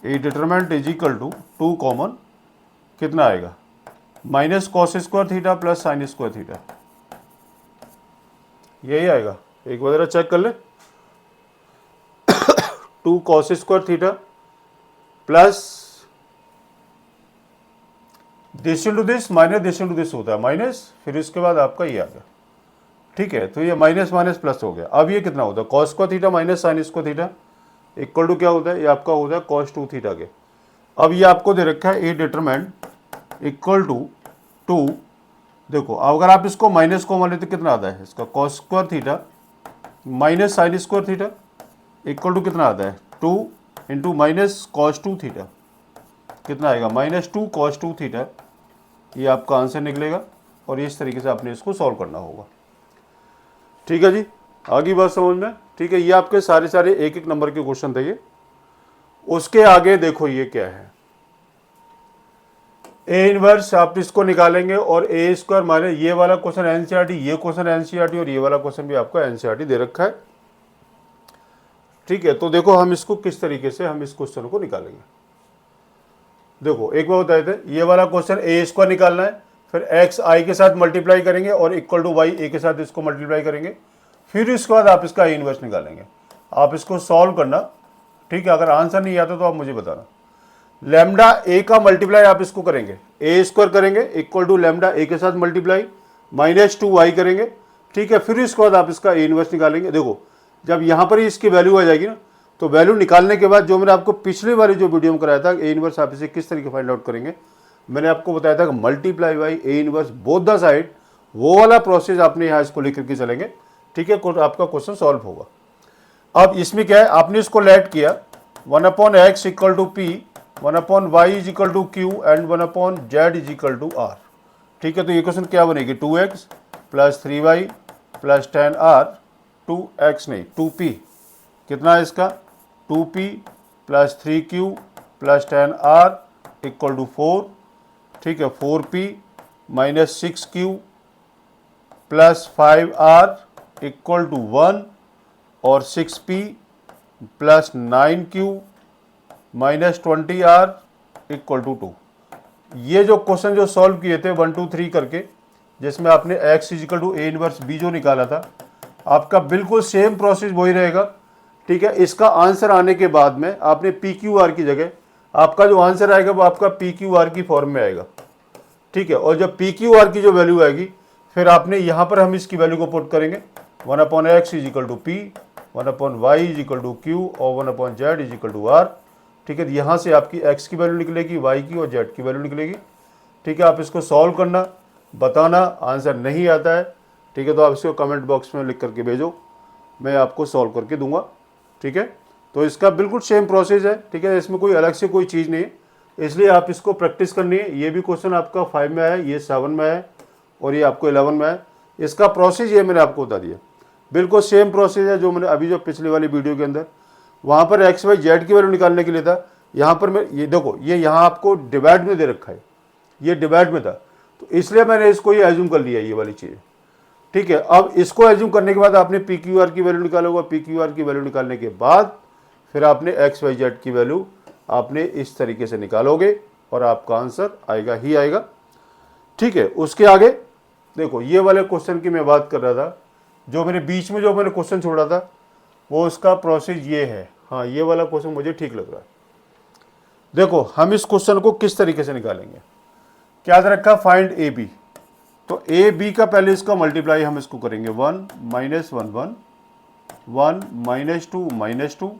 A determinant is equal to 2 common कितना आएगा, minus cos square theta plus sine square theta, यही आएगा। एक बार जरा चेक कर ले, 2 cos square theta plus this into this minus this into this होता है माइनस, फिर इसके बाद आपका ये आ गया। ठीक है, तो ये माइनस माइनस प्लस हो गया। अब ये कितना होता है, cos square theta minus sine square theta equal to क्या होता है, ये आपका होता है cos 2 थीटा के। अब ये आपको दे रखा है ए डिटरमिनेंट इक्वल टू 2, देखो अगर आप इसको माइनस को मान लेते तो कितना आता है इसका, cos square theta minus sine square theta equal to कितना आता है 2 इंटू माइनस कॉस 2 थीटा, कितना आएगा -2 cos 2 थीटा, ये आपका आंसर निकलेगा। और इस तरीके से आपने इसको सॉल्व करना होगा। ठीक है जी, आगे बात समझ में। ठीक है, ये आपके सारे एक एक नंबर के क्वेश्चन थे ये। उसके आगे देखो ये क्या है, ए इनवर्स आप इसको निकालेंगे और ए स्क्वायर माइनस ये वाला क्वेश्चन एनसीईआरटी, ये क्वेश्चन एनसीईआरटी और ये वाला क्वेश्चन भी आपका एनसीईआरटी दे रखा है। ठीक है, तो देखो हम इसको किस तरीके से हम इस क्वेश्चन को निकालेंगे। देखो एक बार बताए थे, ये वाला क्वेश्चन ए स्क्वायर निकालना है, फिर एक्स आई के साथ मल्टीप्लाई करेंगे और इक्वल टू वाई ए के साथ इसको मल्टीप्लाई करेंगे, फिर इसके बाद आप इसका ए इनवर्स निकालेंगे। आप इसको सॉल्व करना। ठीक है, अगर आंसर नहीं आता तो आप मुझे बताना। लैम्डा ए का मल्टीप्लाई आप इसको करेंगे, ए स्क्वायर करेंगे इक्वल टू लैम्डा ए के साथ मल्टीप्लाई -2 वाई करेंगे। ठीक है, फिर इसके बाद आप इसका ए इनवर्स निकालेंगे। देखो जब यहाँ पर ही इसकी वैल्यू आ जाएगी ना, तो वैल्यू निकालने के बाद जो मैंने आपको पिछले वाली जो वीडियो में कराया था ए इनवर्स आप इसे किस तरीके फाइंड आउट करेंगे, मैंने आपको बताया था कि multiply by A inverse both the side, वो वाला प्रोसेस आपने यहाँ इसको लिख करके चलेंगे। ठीक है, आपका क्वेश्चन सॉल्व होगा। अब इसमें क्या है, आपने इसको लेट किया 1/x equal to p, 1/y is equal to q and 1/z is equal to r. ठीक है, तो ये क्वेश्चन क्या बनेगी, 2x plus 3y plus 10r, 2x नहीं 2p, कितना है इसका 2p plus 3q plus 10r equal to 4। ठीक है, 4p minus 6q plus 5r equal to 1 और 6p plus 9Q minus 20R equal to 2। ये जो क्वेश्चन जो सॉल्व किए थे 1 2 3 करके, जिसमें आपने x is equal to A inverse B जो निकाला था, आपका बिल्कुल सेम प्रोसेस वही रहेगा। ठीक है, इसका आंसर आने के बाद में आपने पी क्यू आर की जगह आपका जो आंसर आएगा वो आपका पी क्यू आर की फॉर्म में आएगा। ठीक है, और जब पी क्यू आर की जो वैल्यू आएगी फिर आपने यहाँ पर हम इसकी वैल्यू को पुट करेंगे 1/x is equal to p, 1/y is equal to q और 1/z is equal to r. ठीक है, यहाँ से आपकी x की वैल्यू निकलेगी, y की और z की वैल्यू निकलेगी। ठीक है, आप इसको सॉल्व करना, बताना, आंसर नहीं आता है ठीक है तो आप इसको कमेंट बॉक्स में लिख करके भेजो, मैं आपको सॉल्व करके दूंगा। ठीक है, तो इसका बिल्कुल सेम प्रोसेस है। ठीक है, इसमें कोई अलग से कोई चीज़ नहीं है, इसलिए आप इसको प्रैक्टिस करनी है। ये भी क्वेश्चन आपका 5 में है, ये 7 में है और ये आपको 11 में है। इसका प्रोसेस ये मैंने आपको बता दिया, बिल्कुल सेम प्रोसेस है जो मैंने अभी जो पिछली वाली वीडियो के अंदर वहाँ पर एक्स वाई जेड की वैल्यू निकालने के लिए था। यहाँ पर मैं ये देखो, ये यहाँ आपको डिवाइड में दे रखा है, ये डिवाइड में था तो इसलिए मैंने इसको ये एज्यूम कर लिया ये वाली चीज़। ठीक है, अब इसको एज्यूम करने के बाद आपने पी क्यू आर की वैल्यू निकालोगे, पी क्यू आर की वैल्यू निकालने के बाद फिर आपने एक्स वाई जेड की वैल्यू आपने इस तरीके से निकालोगे और आपका आंसर आएगा ही आएगा। ठीक है, उसके आगे देखो, ये वाले क्वेश्चन की मैं बात कर रहा था, जो मैंने बीच में जो मैंने क्वेश्चन छोड़ा था वो उसका प्रोसेस ये है। हाँ, ये वाला क्वेश्चन मुझे ठीक लग रहा है। देखो, हम इस क्वेश्चन को किस तरीके से निकालेंगे, क्या दे रखा, फाइंड ए बी। तो ए बी का पहले इसका मल्टीप्लाई हम इसको करेंगे 1 -1 1 1 -2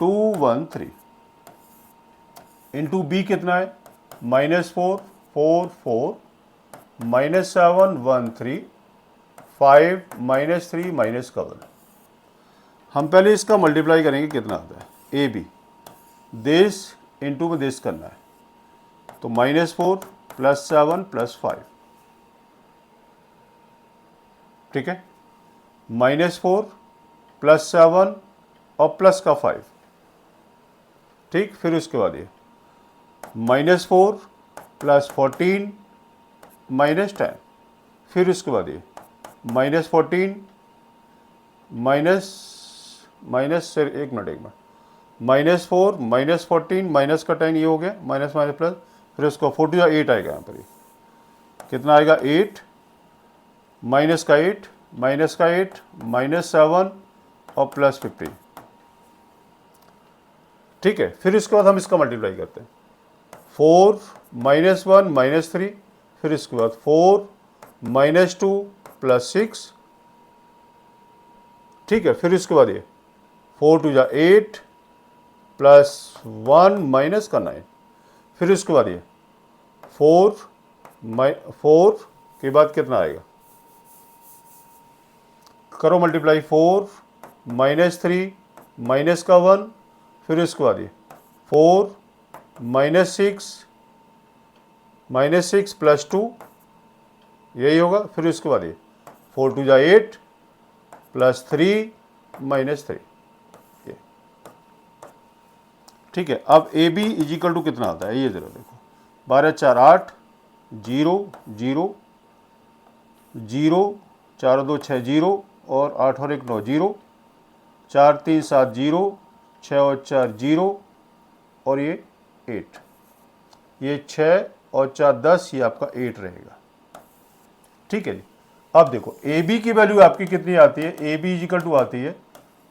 2 1 3 इंटू बी कितना है -4 4 4 -7 1 3 5 -3 -7। हम पहले इसका मल्टीप्लाई करेंगे, कितना आता है ए बी, देश इंटू में देश करना है तो -4 +7 +5। ठीक है, -4 +7 और प्लस का 5। ठीक, फिर उसके बाद ये -4 +14 -10, फिर उसके बाद ये -14 एक मिनट -4 -14 माइनस का 10 ये हो गया, माइनस माइनस प्लस, फिर उसको 4 8 आएगा। यहाँ पर ये कितना आएगा 8 माइनस का 8 -7 और +15। ठीक है, फिर इसके बाद हम इसका मल्टीप्लाई करते हैं 4 -1 -3, फिर इसके बाद 4 -2 +6। ठीक है, फिर इसके बाद ये 4 2 8 +1 माइनस का 9, फिर इसके बाद ये 4 के बाद कितना आएगा, करो मल्टीप्लाई 4 -3 माइनस का 1, फिर इसके बाद ये 4 -6 +2 यही होगा, फिर इसके बाद ये 4 2 8 +3 -3 ये। ठीक है, अब ए बी इजिकल टू कितना आता है ये जरा देखो, 12 4 8 0 0 0 4 2 6 0 और 8 और 1 9 0 4 3 7 0 6 और 4 0 और ये 8, ये 6 और 4 10, ये आपका 8 रहेगा। ठीक है जी, अब देखो ए बी की वैल्यू आपकी कितनी आती है, ए बी इजिकल टू आती है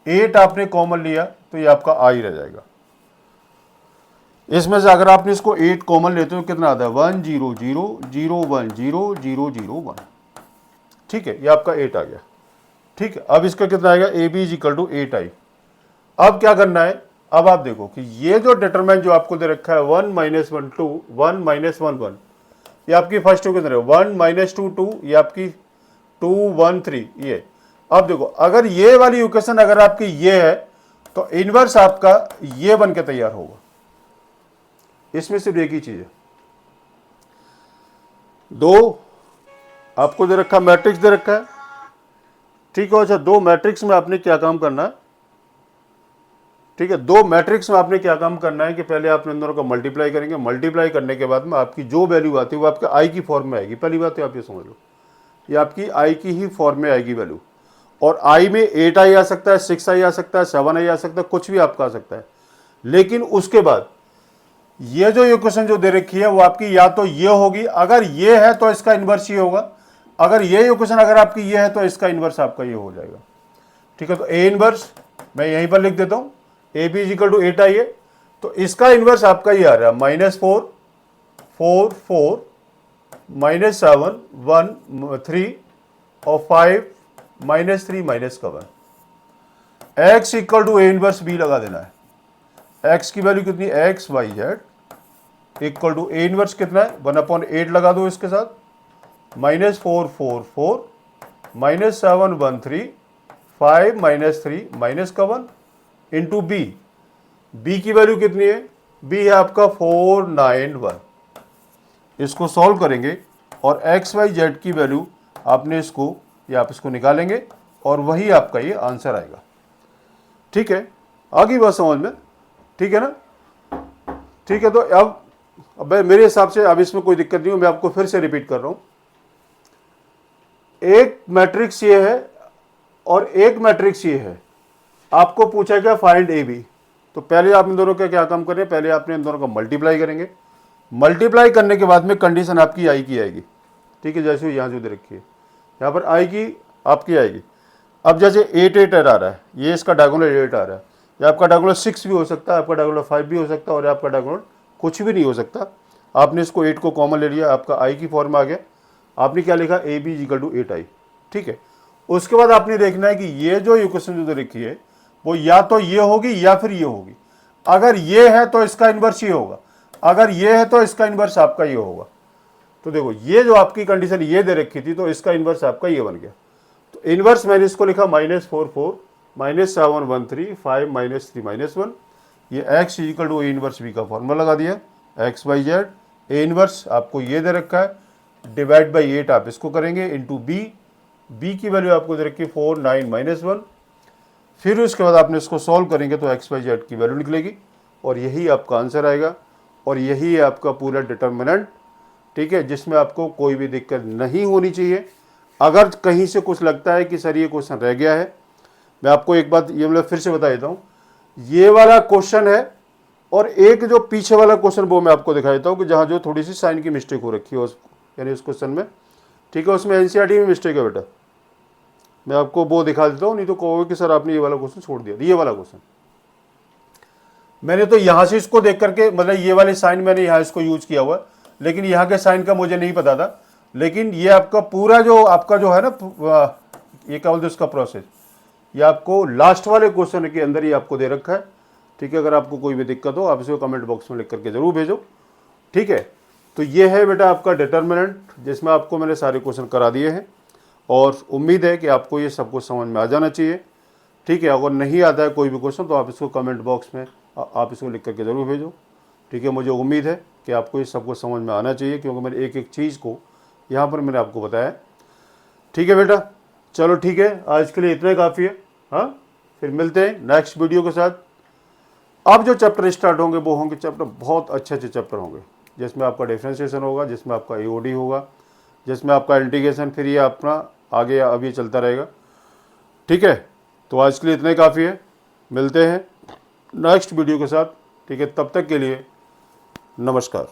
8, आपने कॉमन लिया तो ये आपका आई रह जाएगा। इसमें से अगर आपने इसको 8 कॉमन लेते हो कितना आता है 1 0 0 0 1 0 0 0 1। ठीक है, ये आपका 8 आ गया। ठीक है, अब इसका कितना आएगा ए बी इजिकल टू 8 आई। अब क्या करना है, अब आप देखो कि ये जो डिटरमिनेंट जो आपको दे रखा है 1 -1 2 1 -1 1, ये आपकी फर्स्ट टू कितने 1 -2 2, ये आपकी 2 1 3 ये। अब देखो, अगर ये वाली इक्वेशन अगर आपकी ये है तो इनवर्स आपका ये बन के तैयार होगा। इसमें सिर्फ एक ही चीज है, दो आपको दे रखा मैट्रिक्स दे रखा है। ठीक है, अच्छा दो मैट्रिक्स में आपने क्या काम करना है, ठीक है, दो मैट्रिक्स में आपने क्या काम करना है कि पहले आपने इन दोनों को मल्टीप्लाई करेंगे, मल्टीप्लाई करने के बाद में आपकी जो वैल्यू आती है वो आपके आई की फॉर्म में आएगी। पहली बात तो आप ये समझ लो, ये आपकी आई की ही फॉर्म में आएगी वैल्यू। और आई में 8i आ सकता है, 6i आ सकता है, 7i आ सकता है, कुछ भी आपका आ सकता है। लेकिन उसके बाद ये जो इक्वेशन जो दे रखी है वो आपकी या तो ये होगी, अगर ये है तो इसका इन्वर्स ये होगा, अगर ये इक्वेशन अगर आपकी ये है तो इसका इन्वर्स आपका ये हो जाएगा। ठीक है, तो ए इन्वर्स मैं यहीं पर लिख देता हूँ, A B is equal to 8i है, तो इसका इन्वर्स आपका ये आ रहा है -4 4 4 -7 1 3 और 5 -3 -7। x equal to A inverse B लगा देना है। x की वैल्यू कितनी, x y z equal to A inverse कितना है, 1/8 लगा दो इसके साथ, -4 4 4 -7 1 3 5 -3 -7 इंटू बी। बी की वैल्यू कितनी है, बी है आपका 491। इसको सॉल्व करेंगे और एक्स वाई जेड की वैल्यू आपने इसको या आप इसको निकालेंगे और वही आपका ये आंसर आएगा। ठीक है, आ गई बात समझ में, ठीक है ना। ठीक है, तो अब मेरे हिसाब से अब इसमें कोई दिक्कत नहीं हो, मैं आपको फिर से रिपीट कर रहा हूं। एक मैट्रिक्स ये है और एक मैट्रिक्स ये है, आपको पूछा गया फाइंड ए बी, तो पहले आप इन दोनों का क्या काम करें, पहले आपने इन दोनों का मल्टीप्लाई करेंगे। मल्टीप्लाई करने के बाद में कंडीशन आपकी आई की आएगी। ठीक है, जैसे यहाँ जो दे रखी है यहाँ पर आई की आपकी आएगी। अब जैसे 8 8 आ रहा है, ये इसका डायगोनल 8 आ रहा है, या आपका डायगोनल 6 भी हो सकता है, आपका डायगोनल 5 भी हो सकता है, और आपका डायगोनल कुछ भी नहीं हो सकता। आपने इसको 8 को कॉमन ले लिया, आपका आई की फॉर्म आ गया। आपने क्या लिखा, A B equal to 8i। ठीक है, उसके बाद आपने देखना है कि ये जो इक्वेशन जो लिखी है वो या तो ये होगी या फिर ये होगी। अगर ये है तो इसका इन्वर्स ये होगा, अगर ये है तो इसका इन्वर्स आपका ये होगा। तो देखो ये जो आपकी कंडीशन ये दे रखी थी, तो इसका इन्वर्स आपका ये बन गया। तो इन्वर्स मैंने इसको लिखा -4 4 -7 1 3 5 -3 -1। ये x equal to A inverse B का फॉर्मूला लगा दिया, x y z. A inverse आपको ये दे रखा है, डिवाइड बाई 8 आप इसको करेंगे इंटू बी। बी की वैल्यू आपको दे रखी है 4 9 -1। फिर उसके बाद आपने इसको सॉल्व करेंगे तो एक्स वाई जेड की वैल्यू निकलेगी और यही आपका आंसर आएगा और यही है आपका पूरा डिटर्मिनेंट। ठीक है, जिसमें आपको कोई भी दिक्कत नहीं होनी चाहिए। अगर कहीं से कुछ लगता है कि सर ये क्वेश्चन रह गया है, मैं आपको एक बात ये मतलब फिर से बता देता हूँ, ये वाला क्वेश्चन है और एक जो पीछे वाला क्वेश्चन वो मैं आपको दिखा देता हूँ कि जहाँ जो थोड़ी सी साइन की मिस्टेक हो रखी है यानी उस क्वेश्चन में। ठीक है, उसमें एनसीईआरटी में मिस्टेक है बेटा, मैं आपको वो दिखा देता हूँ, नहीं तो कहोगे कि सर आपने ये वाला क्वेश्चन छोड़ दिया। ये वाला क्वेश्चन मैंने तो यहाँ से इसको देख करके मतलब ये वाले साइन मैंने यहाँ इसको यूज किया हुआ, लेकिन यहाँ के साइन का मुझे नहीं पता था। लेकिन ये आपका पूरा जो आपका जो है ना, ये क्या बोलते हैं उसका प्रोसेस, ये आपको लास्ट वाले क्वेश्चन के अंदर ही आपको दे रखा है। ठीक है, अगर आपको कोई भी दिक्कत हो आप इसको कमेंट बॉक्स में लिख करके जरूर भेजो। ठीक है, तो ये है बेटा आपका डिटर्मिनेंट, जिसमें आपको मैंने सारे क्वेश्चन करा दिए हैं और उम्मीद है कि आपको ये सब कुछ समझ में आ जाना चाहिए। ठीक है, अगर नहीं आता है कोई भी क्वेश्चन तो आप इसको कमेंट बॉक्स में आप इसको लिख करके ज़रूर भेजो। ठीक है, मुझे उम्मीद है कि आपको ये सब कुछ समझ में आना चाहिए, क्योंकि मैंने एक एक चीज़ को यहाँ पर मैंने आपको बताया। ठीक है बेटा, चलो ठीक है, आज के लिए इतना ही काफ़ी है। हाँ, फिर मिलते हैं नेक्स्ट वीडियो के साथ। अब जो चैप्टर स्टार्ट होंगे वो होंगे चैप्टर बहुत अच्छे अच्छे चैप्टर होंगे, जिसमें आपका डिफ्रेंशिएशन होगा, जिसमें आपका एओडी होगा, जिसमें आपका इंटीग्रेशन, फिर ये अपना आगे अभी चलता रहेगा। ठीक है, तो आज के लिए इतना ही काफ़ी है, मिलते हैं नेक्स्ट वीडियो के साथ। ठीक है, तब तक के लिए नमस्कार।